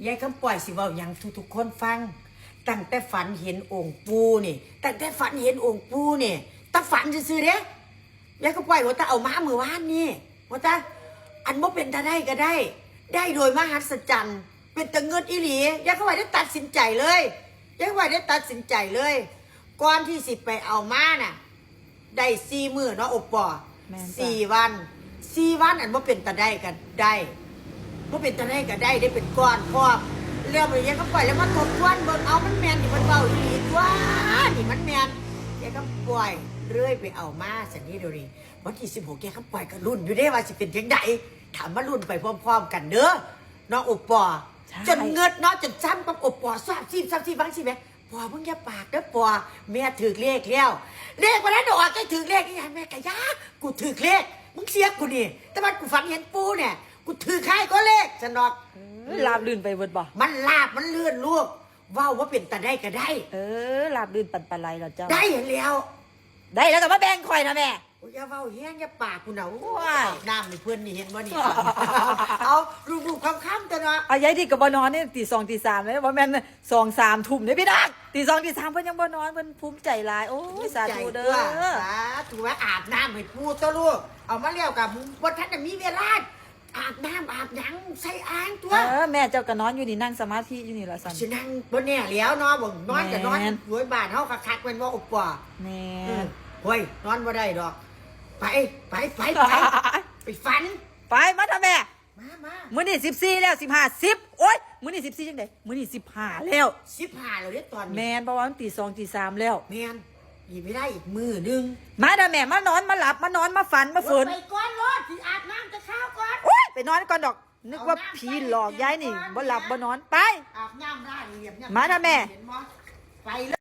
ยายคำปล่อยสิเว้าหยังทุกคนฟังตั้งแต่ฝันเห็นองค์ปูนี่ตั้งแต่ฝันเห็นองค์ปูนี่ตาฝันซื่อๆเด้ยายคำปล่อยว่าตาเอามาเมื่อวานนี่ว่าตาอันบ่เป็นตาได้ก็ได้โดยมหัศจรรย์เป็นตะเงิดอีหลียายคำปล่อยได้ตัดสินใจเลยยายคำปล่อยได้ตัดสินใจเลยก่อนที่สิไปเอามาน่ะได้4 มื้อเนาะอบปอ4 วันอันบ่เป็นตาได้กันได้บ่เป็นตาได้ก็ได้เป็นก้อนพร้อมเรื่องมันยังก็ปล่อยแล้วมาทบทวนเบิ่งเอามันแมนนี่มันเบาอีหลีว่านี่มันแมนแกก็ปล่อยเรื่อยไปเอามาสันนี้เดี๋ยวนี้วันที่16แกก็ปล่อยกับรุ่นอยู่ได้ว่าสิเป็นจังไดถามว่ารุ่นไปพร้อมๆกันเด้อน้องอบปอจนเงิดเนาะจนซ้ำกับอบปอ30บางสิแม่ปอมึงอย่าปากเด้อปอแม่ถือเลขแล้วเลขวันนั้นออกแกถือเลขนี่แม่กะยากูถือเลขมึงเสียกูนี่แต่ว่ากูฝันเห็นปูเนี่ยกูถือใครก็เลขฉันดอกลาบลื่นไปเบิดบ่มันลาบมันเลื่อนลูกว่าเป็นตาได้ก็ได้ลาบลื่นปันปลายแล้วเจ้าได้เห็นแล้วได้แล้วก็มาแบ่งข่อยนะแม่อย่าเว้าเฮี้ยงอย่าปากกูหนาวน้ำในเพื่อนนี่เห็นว่านี่เอารูปค่ำๆตัวเนาะเอายายที่กับบนอนนี่ตี 2 ตี 3เลยว่าแม่น2 3 ทุ่มเนี่ยพี่ดักตี 2 ตี 3เพิ่นยังบ่นอนเพิ่นภูมิใจหลายโอ้ยสาธุเด้อสาธุว่าอาบน้ำให้ปูตัวลูกเอามาแล้วกับบ่ทันได้มีเวลาอาบน้ำอาบหยังใส่อ่างตัวแม่เจ้าก็นอนอยู่นี่นั่งสมาธิอยู่นี่ล่ะสั่นสินั่งบ่แน่แล้วเนาะบ่นอนก็นอนรวยบ้านเฮาคักๆเป็นว่าอบว่าแม่โอ้ยนอนบ่ได้ดอกไปฝันไปมาทำแม่มามื้อนี้14แล้ว15 10โอ๊ยมื้อนี้14จังได๋มื้อนี้15แล้ว15แล้วเด้ตอนนี้แม่นเพราะว่ามันตี 2 ตี 3แล้วแม่นอีกไม่ได้อีกมื้อนึงมาเด้อแม่มานอนมาหลับมานอนมาฝันมาฝืนไปก่อนรถสิอาบน้ำจะข้าวก่อนโอ๊ยไปนอนก่อนดอกนึกว่าผีหลอกยายนี่บ่หลับบ่นอนไปอาบน้ำได้เรียบมาเด้อแม่ไป